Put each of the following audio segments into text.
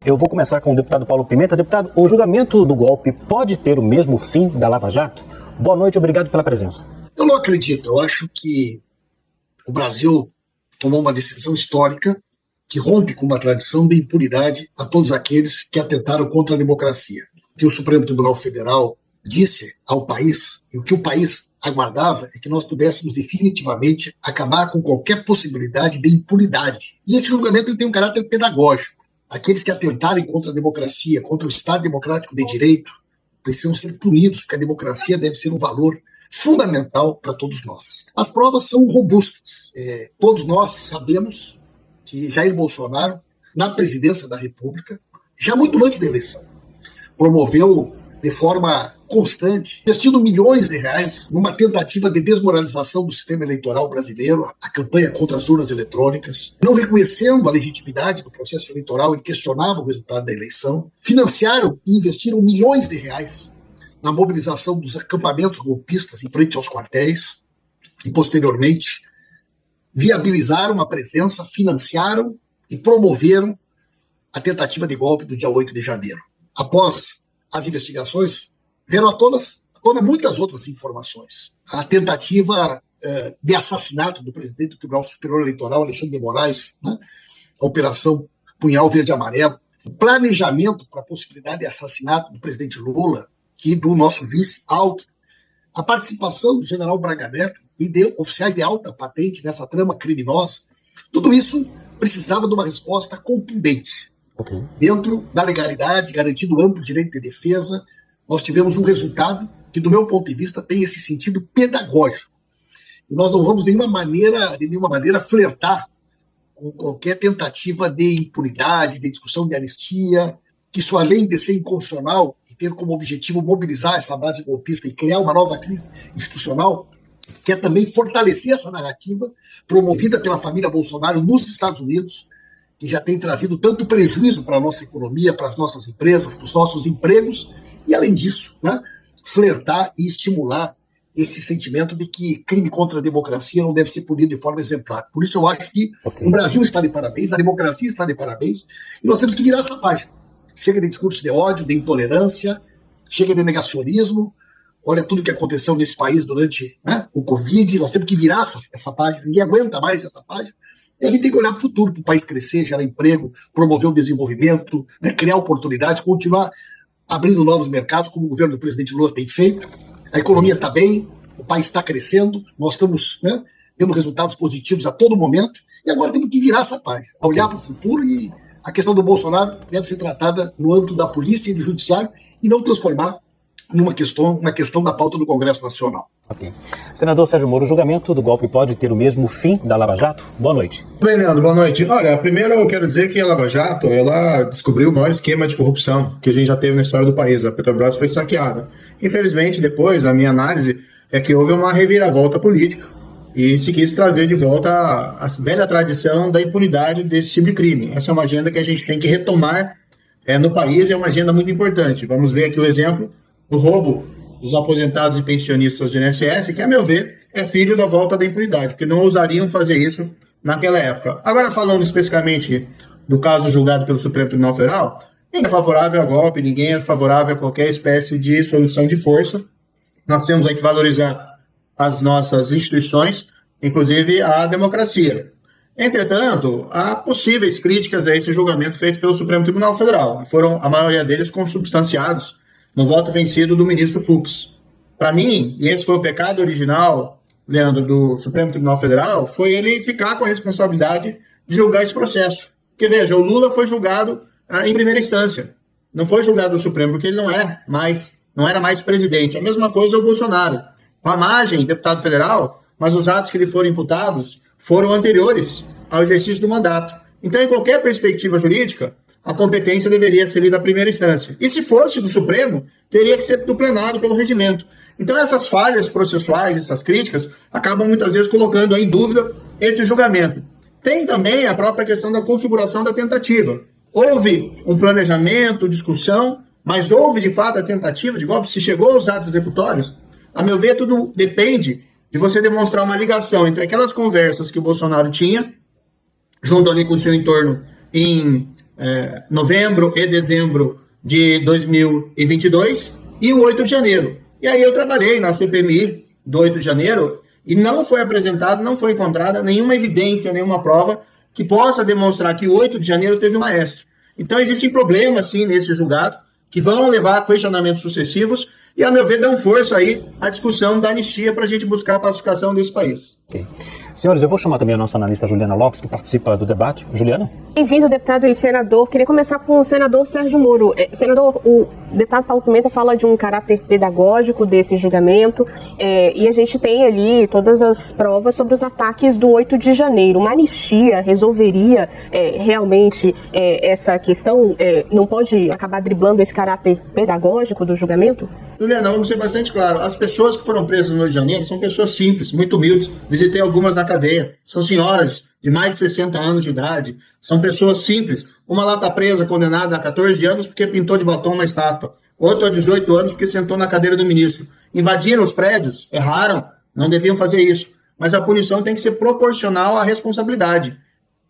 Eu vou começar com o deputado Paulo Pimenta. Deputado, o julgamento do golpe pode ter o mesmo fim da Lava Jato? Boa noite, obrigado pela presença. Eu não acredito. Eu acho que o Brasil tomou uma decisão histórica que rompe com uma tradição de impunidade a todos aqueles que atentaram contra a democracia. O que o Supremo Tribunal Federal disse ao país, e o que o país aguardava, é que nós pudéssemos definitivamente acabar com qualquer possibilidade de impunidade. E esse julgamento ele tem um caráter pedagógico. Aqueles que atentarem contra a democracia, contra o Estado Democrático de Direito, precisam ser punidos, porque a democracia deve ser um valor fundamental para todos nós. As provas são robustas. Todos nós sabemos que Jair Bolsonaro, na presidência da República, já muito antes da eleição, promoveu de forma constante, investindo milhões de reais numa tentativa de desmoralização do sistema eleitoral brasileiro, a campanha contra as urnas eletrônicas, não reconhecendo a legitimidade do processo eleitoral e questionavam o resultado da eleição, financiaram e investiram milhões de reais na mobilização dos acampamentos golpistas em frente aos quartéis e, posteriormente, viabilizaram a presença, financiaram e promoveram a tentativa de golpe do dia 8 de janeiro. Após as investigações, vieram à tona muitas outras informações. A tentativa de assassinato do presidente do Tribunal Superior Eleitoral, Alexandre de Moraes, né? A Operação Punhal Verde e Amarelo, o planejamento para a possibilidade de assassinato do presidente Lula e do nosso vice Alckmin, a participação do general Braga Neto e de oficiais de alta patente nessa trama criminosa, tudo isso precisava de uma resposta contundente. Okay. Dentro da legalidade, garantindo amplo direito de defesa, nós tivemos um resultado que, do meu ponto de vista, tem esse sentido pedagógico. E nós não vamos de nenhuma maneira flertar com qualquer tentativa de impunidade, de discussão de anistia, que isso, além de ser inconstitucional e ter como objetivo mobilizar essa base golpista e criar uma nova crise institucional, quer também fortalecer essa narrativa promovida pela família Bolsonaro nos Estados Unidos, que já tem trazido tanto prejuízo para a nossa economia, para as nossas empresas, para os nossos empregos, e, além disso, né, flertar e estimular esse sentimento de que crime contra a democracia não deve ser punido de forma exemplar. Por isso eu acho que o Brasil está de parabéns, a democracia está de parabéns, e nós temos que virar essa página. Chega de discurso de ódio, de intolerância, chega de negacionismo. Olha tudo que aconteceu nesse país durante, né, o Covid, nós temos que virar essa página, ninguém aguenta mais essa página. E a gente tem que olhar para o futuro, para o país crescer, gerar emprego, promover o desenvolvimento, né, criar oportunidades, continuar abrindo novos mercados, como o governo do presidente Lula tem feito. A economia está bem, o país está crescendo, nós estamos, né, tendo resultados positivos a todo momento, e agora temos que virar essa página, olhar para o futuro, e a questão do Bolsonaro deve ser tratada no âmbito da polícia e do judiciário e não transformar numa questão da pauta do Congresso Nacional. Okay. Senador Sérgio Moro, o julgamento do golpe pode ter o mesmo fim da Lava Jato? Boa noite. Bem, Leandro, boa noite. Olha, primeiro eu quero dizer que a Lava Jato, ela descobriu o maior esquema de corrupção que a gente já teve na história do país. A Petrobras foi saqueada. Infelizmente, depois, a minha análise é que houve uma reviravolta política e se quis trazer de volta a velha tradição da impunidade desse tipo de crime. Essa é uma agenda que a gente tem que retomar no país e é uma agenda muito importante. Vamos ver aqui o exemplo do roubo dos aposentados e pensionistas do INSS, que, a meu ver, é filho da volta da impunidade, porque não ousariam fazer isso naquela época. Agora, falando especificamente do caso julgado pelo Supremo Tribunal Federal, ninguém é favorável a golpe, ninguém é favorável a qualquer espécie de solução de força. Nós temos aí que valorizar as nossas instituições, inclusive a democracia. Entretanto, há possíveis críticas a esse julgamento feito pelo Supremo Tribunal Federal, e foram, a maioria deles, consubstanciados no voto vencido do ministro Fux. Para mim, e esse foi o pecado original, Leandro, do Supremo Tribunal Federal, foi ele ficar com a responsabilidade de julgar esse processo. Porque, veja, o Lula foi julgado em primeira instância. Não foi julgado no Supremo, porque ele não era mais presidente. A mesma coisa o Bolsonaro. Com a margem, deputado federal, mas os atos que lhe foram imputados foram anteriores ao exercício do mandato. Então, em qualquer perspectiva jurídica, a competência deveria ser da primeira instância. E se fosse do Supremo, teria que ser do plenário pelo regimento. Então essas falhas processuais, essas críticas, acabam muitas vezes colocando em dúvida esse julgamento. Tem também a própria questão da configuração da tentativa. Houve um planejamento, discussão, mas houve de fato a tentativa de golpe? Se chegou aos atos executórios? A meu ver, tudo depende de você demonstrar uma ligação entre aquelas conversas que o Bolsonaro tinha, junto ali com o seu entorno, em novembro e dezembro de 2022 e o 8 de janeiro. E aí eu trabalhei na CPMI do 8 de janeiro e não foi apresentado, não foi encontrada nenhuma evidência, nenhuma prova que possa demonstrar que o 8 de janeiro teve um maestro. Então existem problemas, sim, nesse julgado, que vão levar a questionamentos sucessivos e, a meu ver, dão força aí à discussão da anistia para a gente buscar a pacificação desse país. Okay. Senhores, eu vou chamar também a nossa analista Juliana Lopes, que participa do debate. Juliana? Bem-vindo, deputado e senador. Queria começar com o senador Sérgio Moro. Senador, o deputado Paulo Pimenta fala de um caráter pedagógico desse julgamento e a gente tem ali todas as provas sobre os ataques do 8 de janeiro. Uma anistia resolveria realmente essa questão? Não pode acabar driblando esse caráter pedagógico do julgamento? Juliana, vamos ser bastante claros. As pessoas que foram presas no 8 de janeiro são pessoas simples, muito humildes. Visitei algumas na cadeia. São senhoras de mais de 60 anos de idade. São pessoas simples. Uma lá está presa, condenada a 14 anos porque pintou de batom uma estátua. Outra a 18 anos porque sentou na cadeira do ministro. Invadiram os prédios, erraram, não deviam fazer isso. Mas a punição tem que ser proporcional à responsabilidade.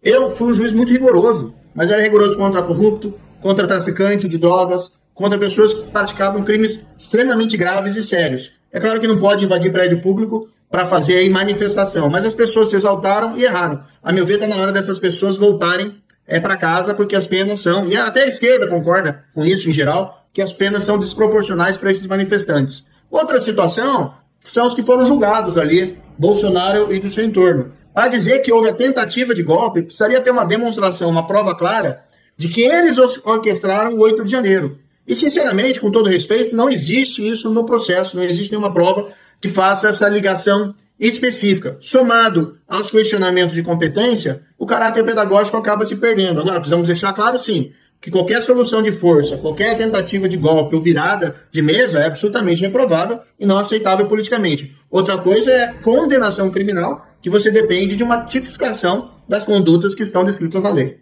Eu fui um juiz muito rigoroso, mas era rigoroso contra corrupto, contra traficante de drogas, contra pessoas que praticavam crimes extremamente graves e sérios. É claro que não pode invadir prédio público para fazer aí manifestação, mas as pessoas se exaltaram e erraram. A meu ver, está na hora dessas pessoas voltarem para casa, porque as penas são, e até a esquerda concorda com isso em geral, que as penas são desproporcionais para esses manifestantes. Outra situação são os que foram julgados ali, Bolsonaro e do seu entorno. Para dizer que houve a tentativa de golpe, precisaria ter uma demonstração, uma prova clara de que eles orquestraram o 8 de janeiro. E, sinceramente, com todo respeito, não existe isso no processo, não existe nenhuma prova que faça essa ligação específica. Somado aos questionamentos de competência, o caráter pedagógico acaba se perdendo. Agora, precisamos deixar claro, sim, que qualquer solução de força, qualquer tentativa de golpe ou virada de mesa é absolutamente reprovável e não aceitável politicamente. Outra coisa é condenação criminal, que você depende de uma tipificação das condutas que estão descritas na lei.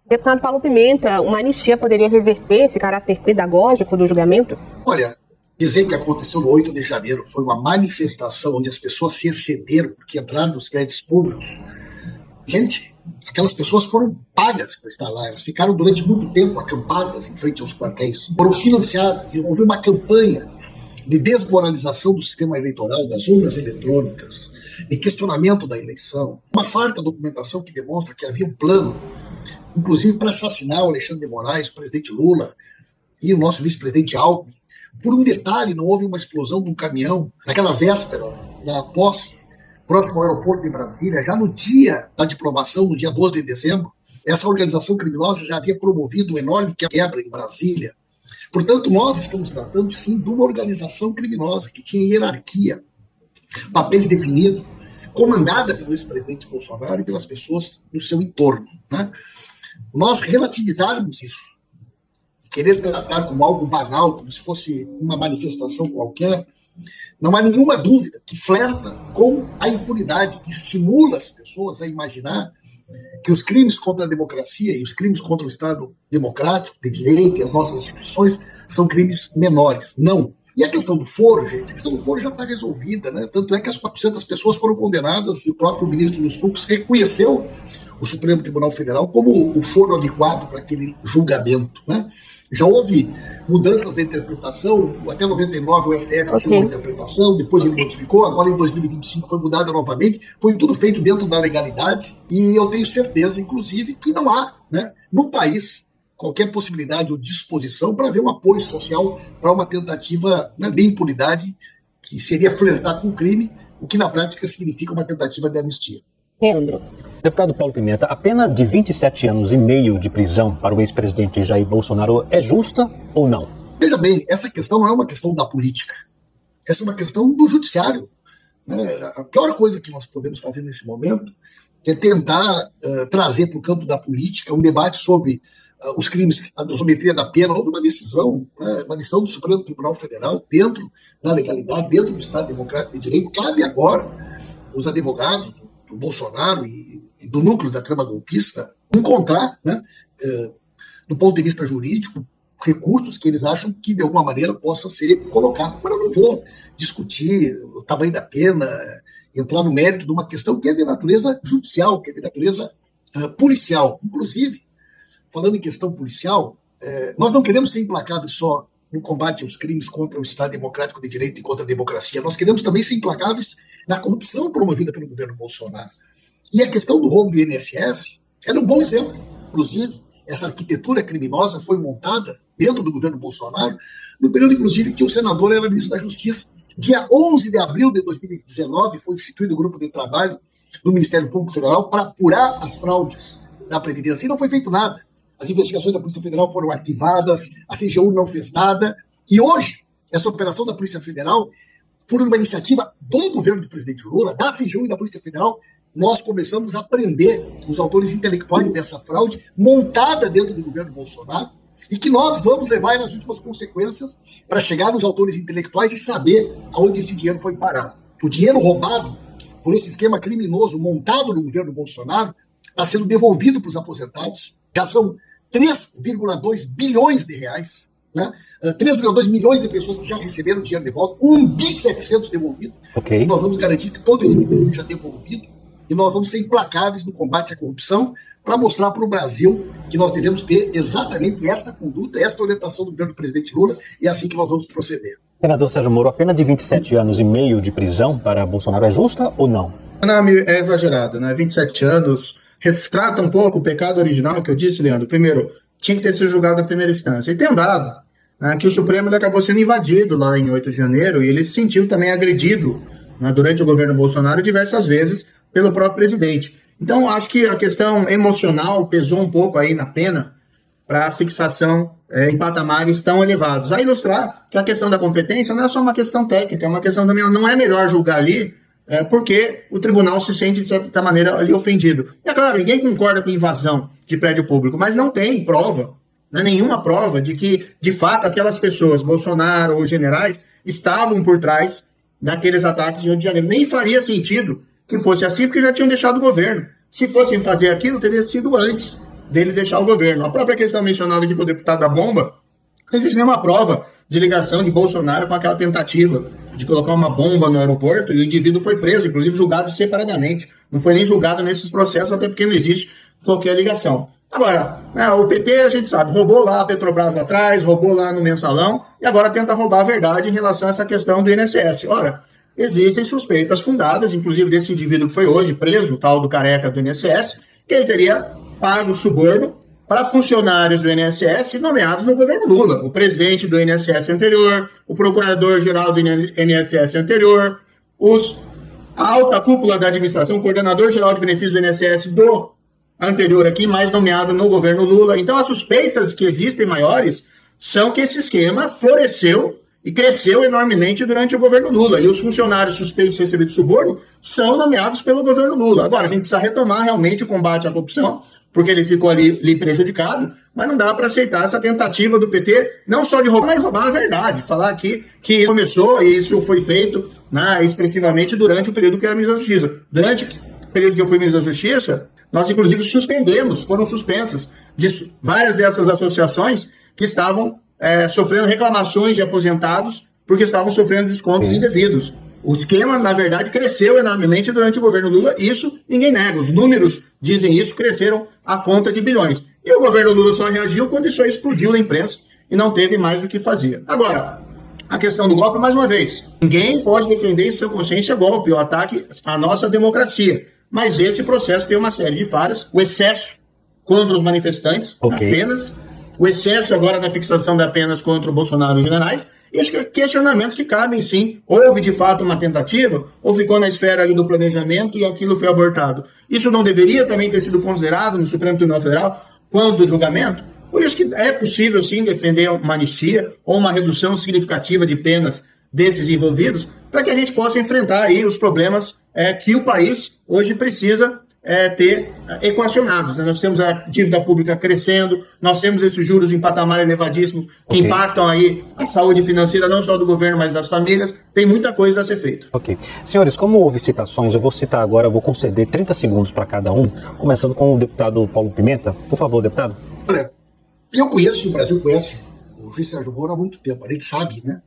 Deputado Paulo Pimenta, uma anistia poderia reverter esse caráter pedagógico do julgamento? Olha, dizer que aconteceu no 8 de janeiro foi uma manifestação onde as pessoas se excederam porque entraram nos prédios públicos. Gente, aquelas pessoas foram pagas para estar lá. Elas ficaram durante muito tempo acampadas em frente aos quartéis. Foram financiadas e houve uma campanha de desmoralização do sistema eleitoral, das urnas eletrônicas, de questionamento da eleição. Uma farta documentação que demonstra que havia um plano, inclusive para assassinar o Alexandre de Moraes, o presidente Lula e o nosso vice-presidente Alckmin. Por um detalhe, não houve uma explosão de um caminhão naquela véspera da posse, próximo ao aeroporto de Brasília, já no dia da diplomação, no dia 12 de dezembro. Essa organização criminosa já havia promovido uma enorme quebra em Brasília. Portanto, nós estamos tratando, sim, de uma organização criminosa que tinha hierarquia, papéis definidos, comandada pelo ex-presidente Bolsonaro e pelas pessoas do seu entorno, né? Nós relativizarmos isso, querer tratar como algo banal, como se fosse uma manifestação qualquer, não há nenhuma dúvida que flerta com a impunidade, que estimula as pessoas a imaginar que os crimes contra a democracia e os crimes contra o Estado democrático, de direito e as nossas instituições são crimes menores. Não. E a questão do foro, gente, a questão do foro já está resolvida, né? Tanto é que as 400 pessoas foram condenadas e o próprio ministro dos Fux reconheceu o Supremo Tribunal Federal como o foro adequado para aquele julgamento, né? Já houve mudanças de interpretação, até 99 o STF tinha uma interpretação, depois ele modificou, agora em 2025 foi mudada novamente, foi tudo feito dentro da legalidade e eu tenho certeza, inclusive, que não há, né, no país qualquer possibilidade ou disposição para haver um apoio social para uma tentativa, né, de impunidade que seria flertar com o crime, o que na prática significa uma tentativa de anistia. Leandro. Deputado Paulo Pimenta, a pena de 27 anos e meio de prisão para o ex-presidente Jair Bolsonaro é justa ou não? Veja bem, essa questão não é uma questão da política. Essa é uma questão do judiciário, né? A pior coisa que nós podemos fazer nesse momento é tentar trazer para o campo da política um debate sobre os crimes, a dosometria da pena. Houve uma decisão, né, uma decisão do Supremo Tribunal Federal, dentro da legalidade, dentro do Estado Democrático de Direito. Cabe agora os advogados do Bolsonaro e do núcleo da trama golpista encontrar, né, do ponto de vista jurídico, recursos que eles acham que de alguma maneira possa ser colocado. Mas eu não vou discutir o tamanho da pena, entrar no mérito de uma questão que é de natureza judicial, que é de natureza policial. Inclusive, falando em questão policial, nós não queremos ser implacáveis só no combate aos crimes contra o Estado Democrático de Direito e contra a democracia. Nós queremos também ser implacáveis na corrupção promovida pelo governo Bolsonaro. E a questão do roubo do INSS era um bom exemplo. Inclusive, essa arquitetura criminosa foi montada dentro do governo Bolsonaro, no período, inclusive, que o senador era ministro da Justiça. Dia 11 de abril de 2019, foi instituído o grupo de trabalho do Ministério Público Federal para apurar as fraudes da Previdência. E não foi feito nada. As investigações da Polícia Federal foram arquivadas, a CGU não fez nada. E hoje, essa operação da Polícia Federal, por uma iniciativa do governo do presidente Lula, da CGU e da Polícia Federal, nós começamos a prender os autores intelectuais dessa fraude montada dentro do governo Bolsonaro e que nós vamos levar nas últimas consequências para chegar nos autores intelectuais e saber aonde esse dinheiro foi parar. O dinheiro roubado por esse esquema criminoso montado no governo Bolsonaro está sendo devolvido para os aposentados. Já são 3,2 bilhões de reais, né? 3,2 milhões de pessoas que já receberam dinheiro de volta, 1.700 bi devolvido. Okay. Nós vamos garantir que todo esse dinheiro seja devolvido e nós vamos ser implacáveis no combate à corrupção para mostrar para o Brasil que nós devemos ter exatamente esta conduta, esta orientação do governo do presidente Lula, e é assim que nós vamos proceder. Senador Sérgio Moro, a pena de 27 anos e meio de prisão para Bolsonaro é justa ou não? Não, é exagerado, né? 27 anos retrata um pouco o pecado original que eu disse, Leandro. Primeiro, tinha que ter sido julgado na primeira instância. E tem dado, né, que o Supremo ele acabou sendo invadido lá em 8 de janeiro e ele se sentiu também agredido, né, durante o governo Bolsonaro diversas vezes pelo próprio presidente. Então, acho que a questão emocional pesou um pouco aí na pena para a fixação em patamares tão elevados. A ilustrar que a questão da competência não é só uma questão técnica, é uma questão também, não é melhor julgar ali porque o tribunal se sente, de certa maneira, ali ofendido. E é claro, ninguém concorda com invasão de prédio público, mas não tem prova, não é nenhuma prova de que, de fato, aquelas pessoas, Bolsonaro ou generais, estavam por trás daqueles ataques de Rio de Janeiro. Nem faria sentido que fosse assim, porque já tinham deixado o governo. Se fossem fazer aquilo, teria sido antes dele deixar o governo. A própria questão mencionada aqui pelo deputado da bomba, não existe nenhuma prova de ligação de Bolsonaro com aquela tentativa de colocar uma bomba no aeroporto, e o indivíduo foi preso, inclusive julgado separadamente. Não foi nem julgado nesses processos, até porque não existe qualquer ligação. Agora, o PT, a gente sabe, roubou lá a Petrobras lá atrás, roubou lá no Mensalão, e agora tenta roubar a verdade em relação a essa questão do INSS. Ora, existem suspeitas fundadas, inclusive desse indivíduo que foi hoje preso, o tal do careca do INSS, que ele teria pago suborno para funcionários do INSS nomeados no governo Lula. O presidente do INSS anterior, o procurador-geral do INSS anterior, a alta cúpula da administração, o coordenador-geral de benefícios do INSS do anterior aqui, mais nomeado no governo Lula. Então, as suspeitas que existem maiores são que esse esquema floresceu e cresceu enormemente durante o governo Lula. E os funcionários suspeitos de receber de suborno são nomeados pelo governo Lula. Agora, a gente precisa retomar realmente o combate à corrupção, porque ele ficou ali prejudicado, mas não dá para aceitar essa tentativa do PT, não só de roubar, mas roubar a verdade. Falar aqui que começou e isso foi feito, né, expressivamente durante o período que era ministro da Justiça. Durante o período que eu fui ministro da Justiça, nós inclusive foram suspensas várias dessas associações que estavam sofrendo reclamações de aposentados porque estavam sofrendo descontos indevidos. O esquema, na verdade, cresceu enormemente durante o governo Lula, e isso ninguém nega. Os números dizem isso, cresceram a conta de bilhões. E o governo Lula só reagiu quando isso aí explodiu na imprensa e não teve mais o que fazer. Agora, a questão do golpe, mais uma vez, ninguém pode defender em sua consciência golpe, o ataque à nossa democracia. Mas esse processo tem uma série de falhas, o excesso contra os manifestantes, as penas, o excesso agora na fixação das penas contra o Bolsonaro e os generais, e os questionamentos que cabem, sim. Houve, de fato, uma tentativa, ou ficou na esfera ali do planejamento e aquilo foi abortado. Isso não deveria também ter sido considerado no Supremo Tribunal Federal quando do julgamento? Por isso que é possível, sim, defender uma anistia ou uma redução significativa de penas desses envolvidos, para que a gente possa enfrentar aí os problemas que o país hoje precisa ter equacionados, né? Nós temos a dívida pública crescendo, nós temos esses juros em patamar elevadíssimo que impactam aí a saúde financeira não só do governo, mas das famílias. Tem muita coisa a ser feita. Ok. Senhores, como houve citações, eu vou citar agora, eu vou conceder 30 segundos para cada um, começando com o deputado Paulo Pimenta. Por favor, deputado. Olha, o Brasil conhece o juiz Sérgio Moro há muito tempo. A gente sabe, né,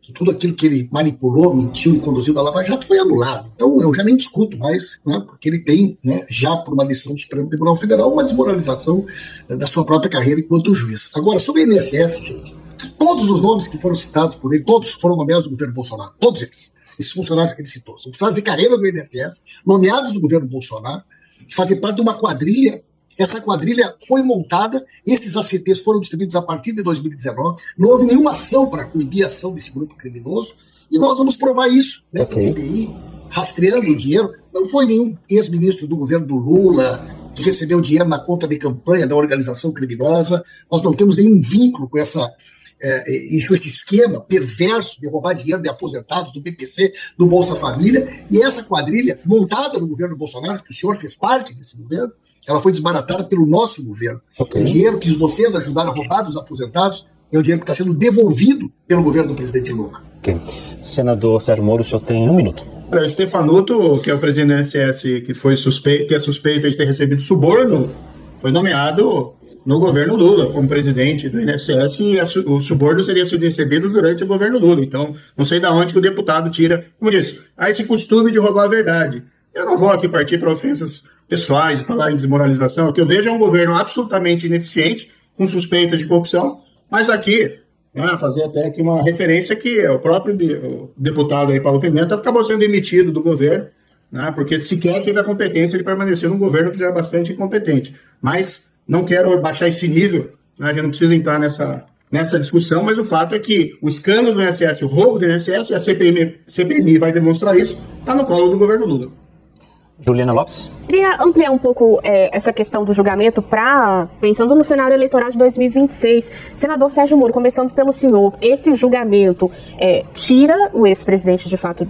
que tudo aquilo que ele manipulou, mentiu e conduziu da Lava Jato foi anulado. Então eu já nem discuto mais, né, porque ele tem, né, já por uma decisão do Supremo Tribunal Federal, uma desmoralização da sua própria carreira enquanto juiz. Agora, sobre o INSS, gente, todos os nomes que foram citados por ele, todos foram nomeados do governo Bolsonaro, todos eles, esses funcionários que ele citou, são funcionários de carreira do INSS, nomeados do governo Bolsonaro, que fazem parte de uma quadrilha. Essa quadrilha foi montada, esses ACTs foram distribuídos a partir de 2019, não houve nenhuma ação para coibir a ação desse grupo criminoso, e nós vamos provar isso, né, okay. A CPI, rastreando o dinheiro. Não foi nenhum ex-ministro do governo do Lula que recebeu dinheiro na conta de campanha da organização criminosa, nós não temos nenhum vínculo com esse esquema perverso de roubar dinheiro de aposentados, do BPC, do Bolsa Família, e essa quadrilha montada no governo Bolsonaro, que o senhor fez parte desse governo, ela foi desbaratada pelo nosso governo. Okay. O dinheiro que vocês ajudaram a roubar dos aposentados é o dinheiro que está sendo devolvido pelo governo do presidente Lula. Okay. Senador Sérgio Moro, o senhor tem 1 minuto. O Stefanuto, que é o presidente do INSS, que é suspeito de ter recebido suborno, foi nomeado no governo Lula como presidente do INSS, e o suborno seria sido recebido durante o governo Lula. Então, não sei de onde que o deputado tira, como disse, esse costume de roubar a verdade. Eu não vou aqui partir para ofensas pessoais, de falar em desmoralização. O que eu vejo é um governo absolutamente ineficiente, com suspeitas de corrupção, mas aqui, né, fazer até aqui uma referência que o próprio deputado aí, Paulo Pimenta, acabou sendo demitido do governo, né, porque sequer teve a competência de permanecer num governo que já é bastante incompetente. Mas não quero baixar esse nível, né, a gente não precisa entrar nessa discussão, mas o fato é que o escândalo do INSS, o roubo do INSS, e a CPMI vai demonstrar isso, está no colo do governo Lula. Juliana Lopes? Queria ampliar um pouco essa questão do julgamento pensando no cenário eleitoral de 2026. Senador Sérgio Moro, começando pelo senhor, esse julgamento tira o ex-presidente, de fato,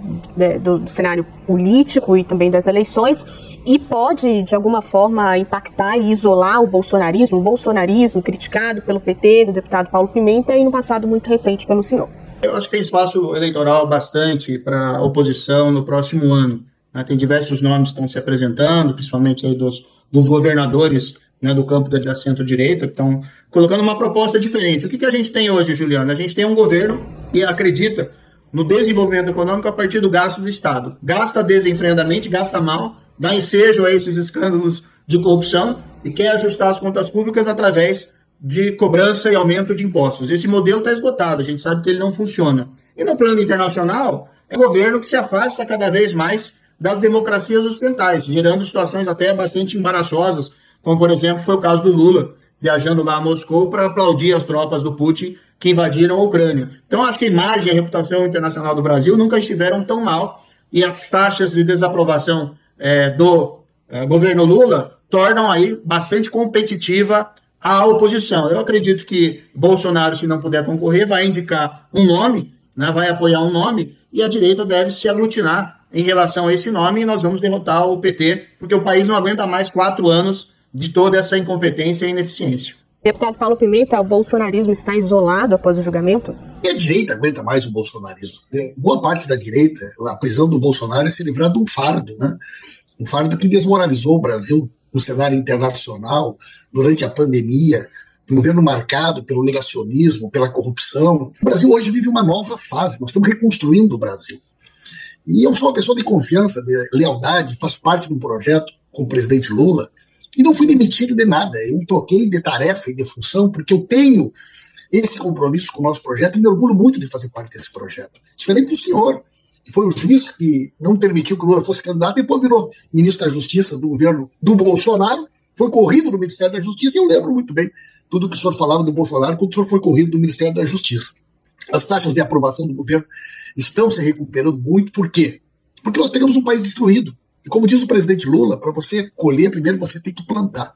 do cenário político e também das eleições, e pode, de alguma forma, impactar e isolar o bolsonarismo criticado pelo PT, do deputado Paulo Pimenta, e no passado muito recente pelo senhor. Eu acho que tem espaço eleitoral bastante para a oposição no próximo ano. Tem diversos nomes que estão se apresentando, principalmente aí dos governadores, né, do campo da centro-direita, que estão colocando uma proposta diferente. O que a gente tem hoje, Juliana? A gente tem um governo que acredita no desenvolvimento econômico a partir do gasto do Estado. Gasta desenfreadamente, gasta mal, dá ensejo a esses escândalos de corrupção e quer ajustar as contas públicas através de cobrança e aumento de impostos. Esse modelo está esgotado, a gente sabe que ele não funciona. E no plano internacional, é um governo que se afasta cada vez mais das democracias ocidentais, gerando situações até bastante embaraçosas, como, por exemplo, foi o caso do Lula, viajando lá a Moscou para aplaudir as tropas do Putin que invadiram a Ucrânia. Então, acho que a imagem e a reputação internacional do Brasil nunca estiveram tão mal, e as taxas de desaprovação do governo Lula tornam aí bastante competitiva a oposição. Eu acredito que Bolsonaro, se não puder concorrer, vai indicar um nome, né, vai apoiar um nome, e a direita deve se aglutinar em relação a esse nome, e nós vamos derrotar o PT, porque o país não aguenta mais 4 anos de toda essa incompetência e ineficiência. Deputado Paulo Pimenta, o bolsonarismo está isolado após o julgamento? E a direita aguenta mais o bolsonarismo. Boa parte da direita, a prisão do Bolsonaro é se livrar de um fardo, né? Um fardo que desmoralizou o Brasil no cenário internacional durante a pandemia, um governo marcado pelo negacionismo, pela corrupção. O Brasil hoje vive uma nova fase, nós estamos reconstruindo o Brasil. E eu sou uma pessoa de confiança, de lealdade, faço parte de um projeto com o presidente Lula, e não fui demitido de nada. Eu troquei de tarefa e de função, porque eu tenho esse compromisso com o nosso projeto e me orgulho muito de fazer parte desse projeto. Diferente do senhor, que foi o juiz que não permitiu que o Lula fosse candidato, depois virou ministro da Justiça do governo do Bolsonaro, foi corrido do Ministério da Justiça, e eu lembro muito bem tudo que o senhor falava do Bolsonaro quando o senhor foi corrido do Ministério da Justiça. As taxas de aprovação do governo estão se recuperando muito. Por quê? Porque nós pegamos um país destruído. E como diz o presidente Lula, para você colher, primeiro você tem que plantar.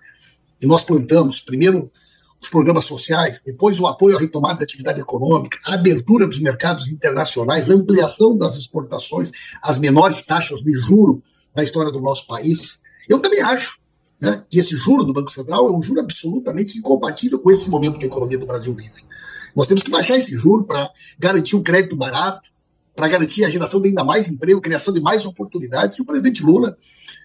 E nós plantamos, primeiro, os programas sociais, depois o apoio à retomada da atividade econômica, a abertura dos mercados internacionais, a ampliação das exportações, as menores taxas de juro da história do nosso país. Eu também acho, né, que esse juro do Banco Central é um juro absolutamente incompatível com esse momento que a economia do Brasil vive. Nós temos que baixar esse juro para garantir um crédito barato, para garantir a geração de ainda mais emprego, criação de mais oportunidades. E o presidente Lula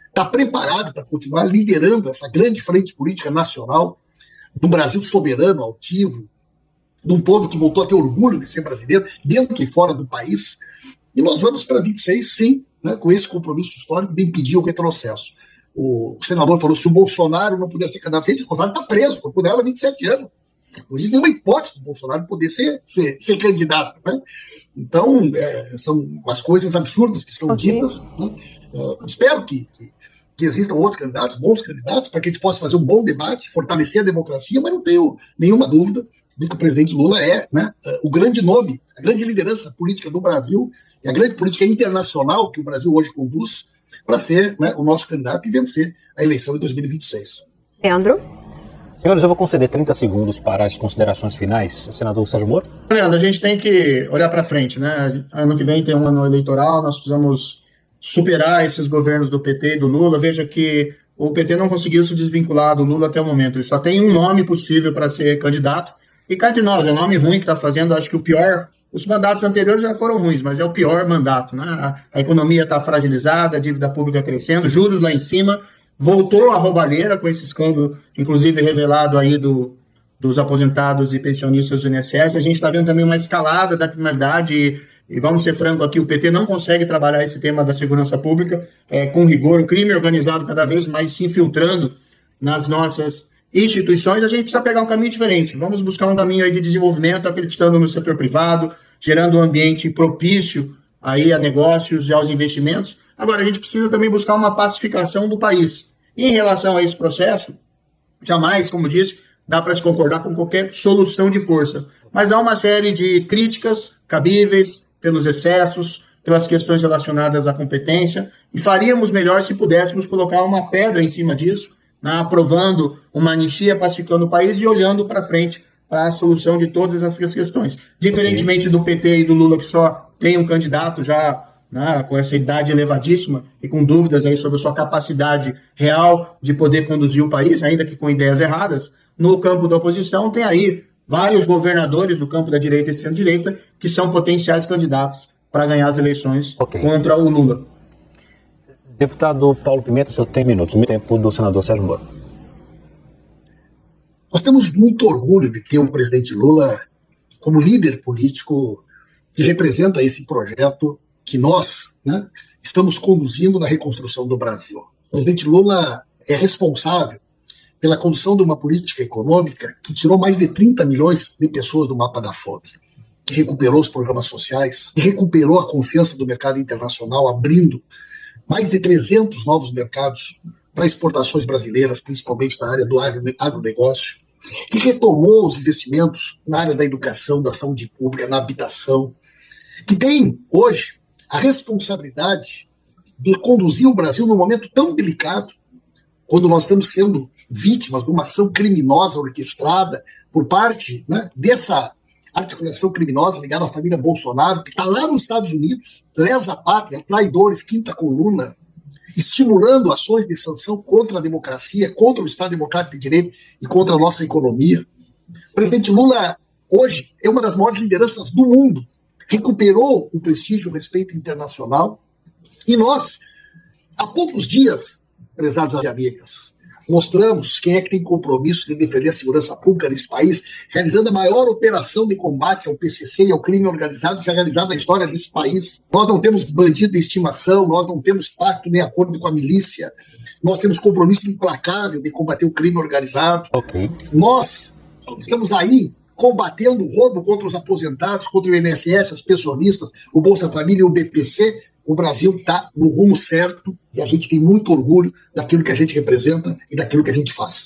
está preparado para continuar liderando essa grande frente política nacional, do Brasil soberano, altivo, de um povo que voltou a ter orgulho de ser brasileiro, dentro e fora do país. E nós vamos para 26, sim, né, com esse compromisso histórico de impedir o retrocesso. O senador falou, se o Bolsonaro não pudesse ser candidato, o Bolsonaro está preso, foi condenado há 27 anos. Não existe nenhuma hipótese do Bolsonaro poder ser candidato. Né? Então, são as coisas absurdas que são ditas. Né? Espero que existam outros candidatos, bons candidatos, para que a gente possa fazer um bom debate, fortalecer a democracia, mas não tenho nenhuma dúvida de que o presidente Lula é, né, o grande nome, a grande liderança política do Brasil e a grande política internacional que o Brasil hoje conduz para ser, né, o nosso candidato e vencer a eleição de 2026. Leandro? Senhores, eu vou conceder 30 segundos para as considerações finais. Senador Sérgio Moro. Leandro, a gente tem que olhar para frente, né? Ano que vem tem um ano eleitoral, nós precisamos superar esses governos do PT e do Lula. Veja que o PT não conseguiu se desvincular do Lula até o momento. Ele só tem um nome possível para ser candidato. E cá entre nós, é um nome ruim que está fazendo, acho que o pior. Os mandatos anteriores já foram ruins, mas é o pior mandato, né? A economia está fragilizada, a dívida pública crescendo, juros lá em cima. Voltou a roubalheira com esse escândalo, inclusive revelado aí dos aposentados e pensionistas do INSS. A gente está vendo também uma escalada da criminalidade e vamos ser francos aqui, o PT não consegue trabalhar esse tema da segurança pública com rigor. O crime organizado cada vez mais se infiltrando nas nossas instituições. A gente precisa pegar um caminho diferente. Vamos buscar um caminho aí de desenvolvimento, acreditando no setor privado, gerando um ambiente propício aí a negócios e aos investimentos. Agora, a gente precisa também buscar uma pacificação do país. E em relação a esse processo, jamais, como disse, dá para se concordar com qualquer solução de força. Mas há uma série de críticas cabíveis pelos excessos, pelas questões relacionadas à competência, e faríamos melhor se pudéssemos colocar uma pedra em cima disso, né, aprovando uma anistia, pacificando o país e olhando para frente para a solução de todas essas questões. Diferentemente do PT e do Lula, que só tem um candidato já, né, com essa idade elevadíssima e com dúvidas aí sobre a sua capacidade real de poder conduzir o país, ainda que com ideias erradas, no campo da oposição tem aí vários governadores do campo da direita e centro-direita que são potenciais candidatos para ganhar as eleições contra o Lula. Deputado Paulo Pimenta, o senhor tem minutos. O tempo do senador Sérgio Moro. Nós temos muito orgulho de ter o presidente Lula como líder político que representa esse projeto que nós, né, estamos conduzindo na reconstrução do Brasil. O presidente Lula é responsável pela condução de uma política econômica que tirou mais de 30 milhões de pessoas do mapa da fome, que recuperou os programas sociais, que recuperou a confiança do mercado internacional, abrindo mais de 300 novos mercados para exportações brasileiras, principalmente na área do agronegócio, que retomou os investimentos na área da educação, da saúde pública, na habitação, que tem hoje a responsabilidade de conduzir o Brasil num momento tão delicado, quando nós estamos sendo vítimas de uma ação criminosa orquestrada por parte, né, dessa articulação criminosa ligada à família Bolsonaro, que está lá nos Estados Unidos, lesa a pátria, traidores, quinta coluna, estimulando ações de sanção contra a democracia, contra o Estado Democrático de Direito e contra a nossa economia. O presidente Lula, hoje, é uma das maiores lideranças do mundo, recuperou o prestígio e o respeito internacional, e nós, há poucos dias, prezados e amigas, mostramos quem é que tem compromisso de defender a segurança pública nesse país, realizando a maior operação de combate ao PCC e ao crime organizado já realizada na história desse país. Nós não temos bandido de estimação, nós não temos pacto nem acordo com a milícia, nós temos compromisso implacável de combater o crime organizado. Nós estamos aí combatendo o roubo contra os aposentados, contra o INSS, as pensionistas, o Bolsa Família e o BPC. O Brasil está no rumo certo e a gente tem muito orgulho daquilo que a gente representa e daquilo que a gente faz.